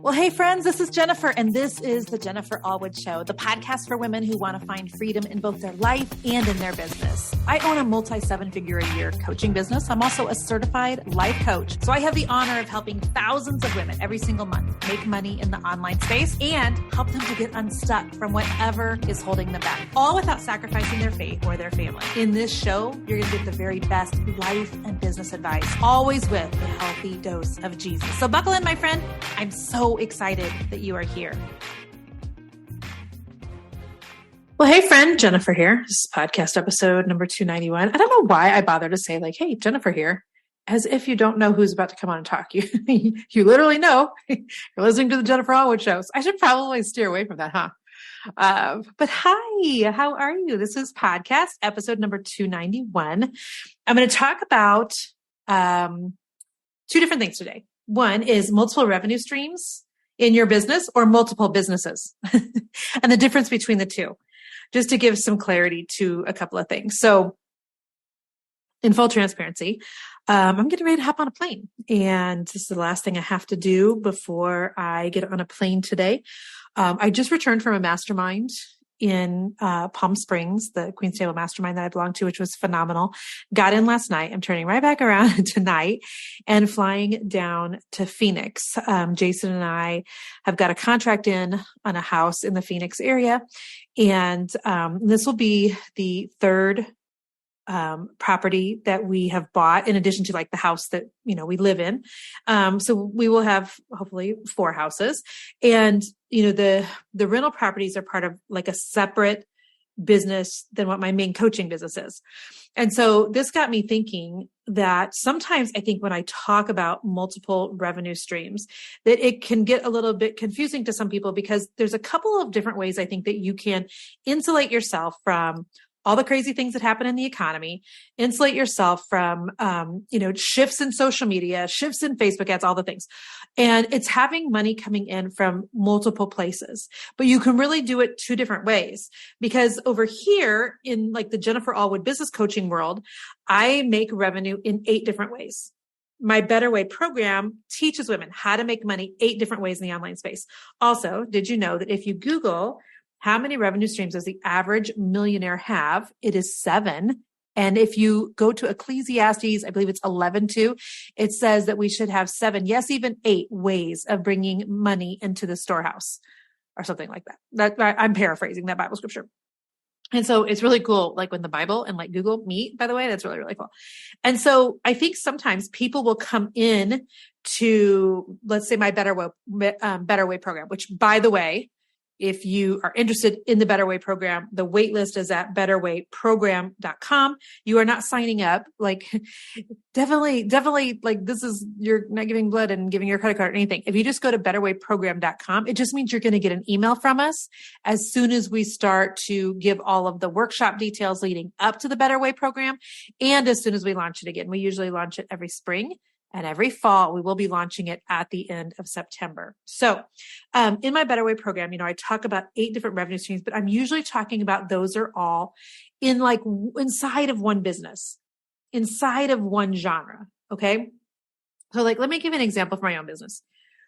Well, hey friends, this is Jennifer, and this is the Jennifer Allwood Show, the podcast for women who want to find freedom in both their life and in their business. I own a multi-7-figure-a-year coaching business. I'm also a certified life coach. So I have the honor of helping thousands of women every single month make money in the online space and help them to get unstuck from whatever is holding them back, all without sacrificing their faith or their family. In this show, you're going to get the very best life and business advice, always with a healthy dose of Jesus. So buckle in, my friend. I'm so excited that you are here. Well, hey friend, Jennifer here. This is podcast episode number 291. I don't know why I bother to say like, hey, Jennifer here, as if you don't know who's about to come on and talk. You literally know you're listening to the Jennifer Allwood shows. I should probably steer away from that, huh? But hi, how are you? This is podcast episode number 291. I'm going to talk about two different things today. One is multiple revenue streams in your business or multiple businesses and the difference between the two, just to give some clarity to a couple of things. So in full transparency, I'm getting ready to hop on a plane, and this is the last thing I have to do before I get on a plane today. I just returned from a mastermind in Palm Springs, the Queen's Table mastermind that I belong to, which was phenomenal. Got in last night. I'm turning right back around tonight and flying down to Phoenix. Jason and I have got a contract in on a house in the Phoenix area. And this will be the third property that we have bought, in addition to like the house that, we live in. So we will have hopefully 4 houses, and, the rental properties are part of like a separate business than what my main coaching business is. And so this got me thinking that sometimes I think when I talk about multiple revenue streams, that it can get a little bit confusing to some people, because there's a couple of different ways I think that you can insulate yourself from all the crazy things that happen in the economy, insulate yourself from, shifts in social media, shifts in Facebook ads, all the things. And it's having money coming in from multiple places, but you can really do it 2 different ways, because over here in like the Jennifer Allwood business coaching world, I make revenue in 8 different ways. My Better Way program teaches women how to make money 8 different ways in the online space. Also, did you know that if you Google how many revenue streams does the average millionaire have, it is 7. And if you go to Ecclesiastes, I believe it's 11:2, it says that we should have 7, yes, even 8 ways of bringing money into the storehouse, or something like that. I'm paraphrasing that Bible scripture. And so it's really cool, like when the Bible and like Google meet, by the way, that's really, really cool. And so I think sometimes people will come in to, let's say, my Better Way program, which, by the way, if you are interested in the Better Way program, the wait list is at betterwayprogram.com. You are not signing up. Like definitely like this is, you're not giving blood and giving your credit card or anything. If you just go to betterwayprogram.com, it just means you're going to get an email from us as soon as we start to give all of the workshop details leading up to the Better Way program. And as soon as we launch it again, we usually launch it every spring. And every fall, we will be launching it at the end of September. So in my Better Way program, I talk about 8 different revenue streams, but I'm usually talking about those are all in like inside of one business, inside of one genre. Okay. So like, let me give an example for my own business.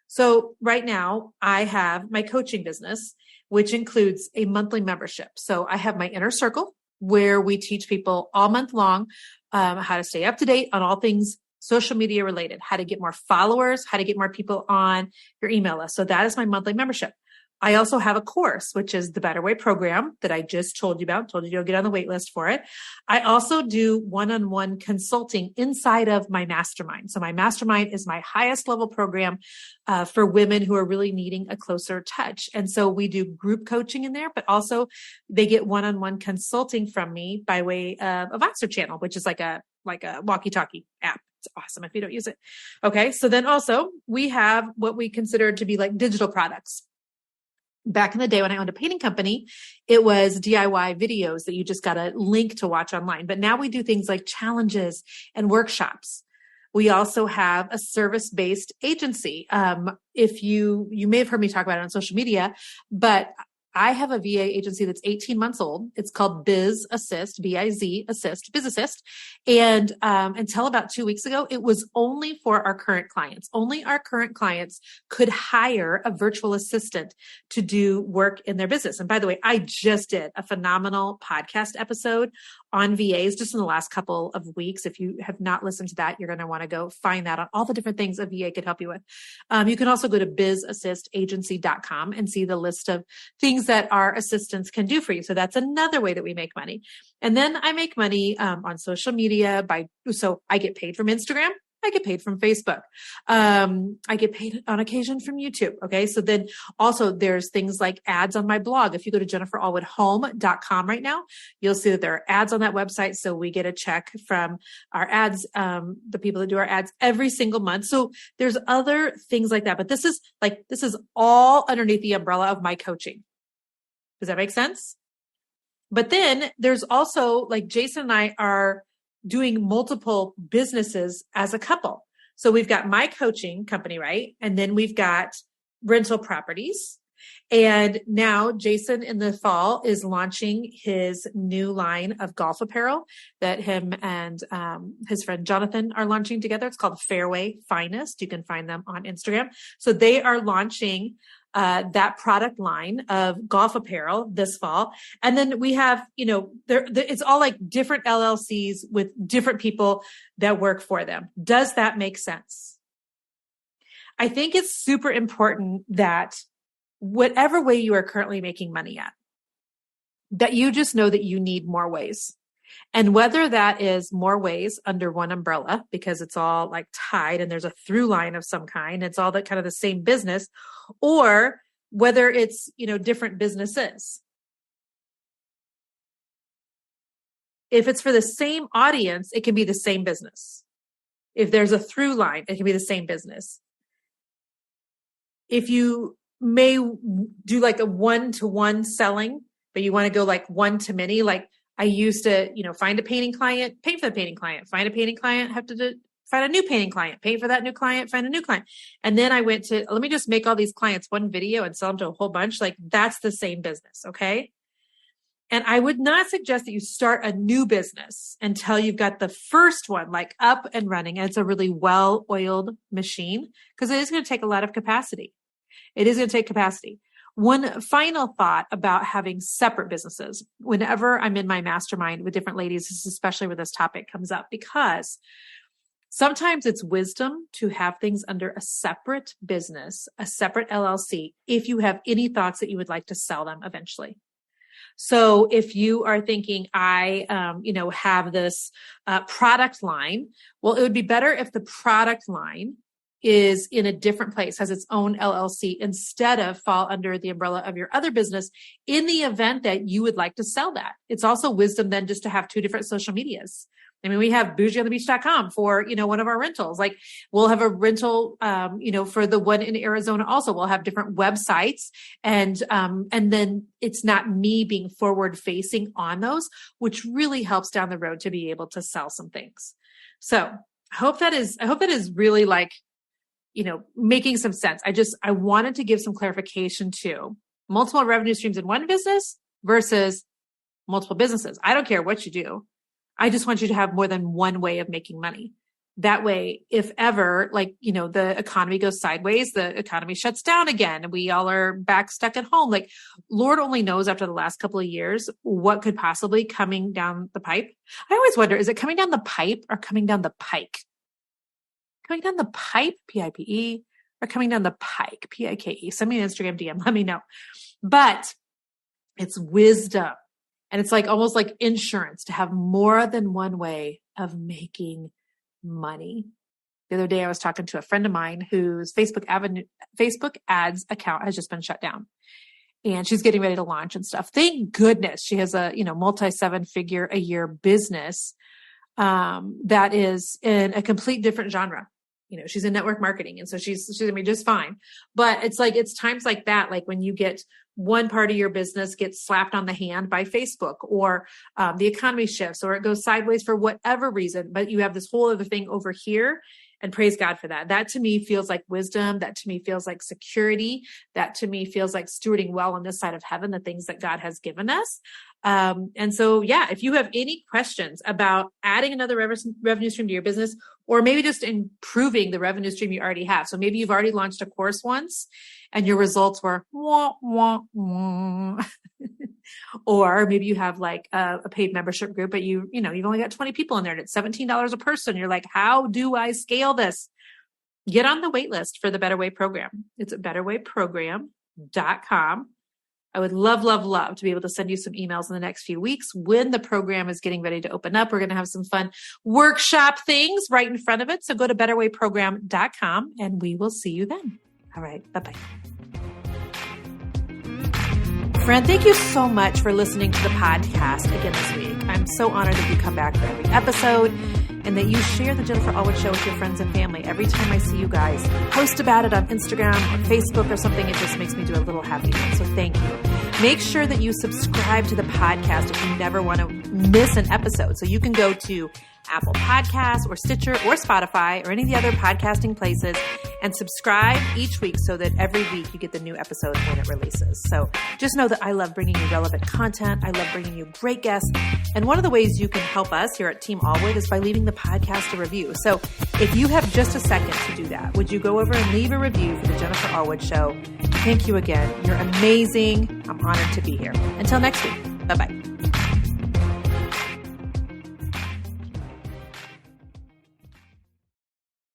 So right now I have my coaching business, which includes a monthly membership. So I have my inner circle where we teach people all month long how to stay up to date on all things social media related, how to get more followers, how to get more people on your email list. So that is my monthly membership. I also have a course, which is the Better Way program that I just told you about, told you to get on the wait list for it. I also do one-on-one consulting inside of my mastermind. So my mastermind is my highest level program for women who are really needing a closer touch. And so we do group coaching in there, but also they get one-on-one consulting from me by way of a Voxer channel, which is like a walkie-talkie app. It's awesome if you don't use it. Okay. So then also we have what we consider to be like digital products. Back in the day when I owned a painting company, it was DIY videos that you just got a link to watch online. But now we do things like challenges and workshops. We also have a service-based agency. If you may have heard me talk about it on social media, but I have a VA agency that's 18 months old. It's called Biz Assist, B-I-Z Assist, Biz Assist. And until about 2 weeks ago, it was only for our current clients. Only our current clients could hire a virtual assistant to do work in their business. And by the way, I just did a phenomenal podcast episode on VAs just in the last couple of weeks. If you have not listened to that, you're going to want to go find that on all the different things a VA could help you with. You can also go to bizassistagency.com and see the list of things that our assistants can do for you. So that's another way that we make money. And then I make money on social media so I get paid from Instagram. I get paid from Facebook. I get paid on occasion from YouTube. Okay. So then also there's things like ads on my blog. If you go to jenniferallwoodhome.com right now, you'll see that there are ads on that website. So we get a check from our ads, the people that do our ads every single month. So there's other things like that, but this is all underneath the umbrella of my coaching. Does that make sense? But then there's also like Jason and I are doing multiple businesses as a couple. So we've got my coaching company, right? And then we've got rental properties. And now Jason in the fall is launching his new line of golf apparel that him and his friend Jonathan are launching together. It's called Fairway Finest. You can find them on Instagram. So they are launching that product line of golf apparel this fall. And then we have, it's all like different LLCs with different people that work for them. Does that make sense? I think it's super important that whatever way you are currently making money at, that you just know that you need more ways. And whether that is more ways under one umbrella, because it's all like tied and there's a through line of some kind, it's all that kind of the same business, or whether it's, different businesses. If it's for the same audience, it can be the same business. If there's a through line, it can be the same business. If you may do like a one-to-one selling, but you want to go like one-to-many, like I used to, find a painting client, pay for the painting client, find a painting client, have to find a new painting client, pay for that new client, find a new client. And then I went to, let me just make all these clients one video and sell them to a whole bunch. Like that's the same business. Okay. And I would not suggest that you start a new business until you've got the first one like up and running. And it's a really well-oiled machine because it is going to take a lot of capacity. It is going to take capacity. One final thought about having separate businesses. Whenever I'm in my mastermind with different ladies, especially where this topic comes up, because sometimes it's wisdom to have things under a separate business, a separate LLC, if you have any thoughts that you would like to sell them eventually. So if you are thinking, I have this product line, well, it would be better if the product line is in a different place, has its own LLC, instead of fall under the umbrella of your other business in the event that you would like to sell that. It's also wisdom then just to have two different social medias. I mean, we have bougieonthebeach.com for, one of our rentals. Like we'll have a rental, for the one in Arizona also. We'll have different websites and then it's not me being forward facing on those, which really helps down the road to be able to sell some things. So I hope that is really like, making some sense. I wanted to give some clarification to multiple revenue streams in one business versus multiple businesses. I don't care what you do. I just want you to have more than one way of making money. That way, if ever, the economy goes sideways, the economy shuts down again, and we all are back stuck at home. Like, Lord only knows after the last couple of years what could possibly coming down the pipe. I always wonder, is it coming down the pipe or coming down the pike? Coming down the pipe, P-I-P-E, or coming down the pike, P-I-K-E. Send me an Instagram DM, let me know. But it's wisdom. And it's like almost like insurance to have more than one way of making money. The other day I was talking to a friend of mine whose Facebook ads account has just been shut down. And she's getting ready to launch and stuff. Thank goodness she has a, multi-7-figure a year business that is in a complete different genre. She's in network marketing. And so she's going to be just fine. But it's times like that, like when you get one part of your business gets slapped on the hand by Facebook, or the economy shifts, or it goes sideways for whatever reason, but you have this whole other thing over here. And praise God for that. That to me feels like wisdom. That to me feels like security. That to me feels like stewarding well on this side of heaven, the things that God has given us. And so, yeah, if you have any questions about adding another revenue stream to your business, or maybe just improving the revenue stream you already have. So maybe you've already launched a course once and your results were wah, wah, wah. Or maybe you have like a paid membership group, but you've only got 20 people in there and it's $17 a person. You're like, how do I scale this? Get on the wait list for the Better Way program. It's at betterwayprogram.com. I would love, love, love to be able to send you some emails in the next few weeks when the program is getting ready to open up. We're going to have some fun workshop things right in front of it. So go to betterwayprogram.com and we will see you then. All right. Bye-bye. Friend, thank you so much for listening to the podcast again this week. I'm so honored that you come back for every episode and that you share the Jennifer Allwood Show with your friends and family. Every time I see you guys post about it on Instagram or Facebook or something, it just makes me do a little happy. So thank you. Make sure that you subscribe to the podcast if you never want to miss an episode. So you can go to Apple Podcasts or Stitcher or Spotify or any of the other podcasting places and subscribe each week so that every week you get the new episode when it releases. So just know that I love bringing you relevant content. I love bringing you great guests. And one of the ways you can help us here at Team Allwood is by leaving the podcast a review. So if you have just a second to do that, would you go over and leave a review for the Jennifer Allwood Show? Thank you again. You're amazing. I'm honored to be here. Until next week. Bye-bye.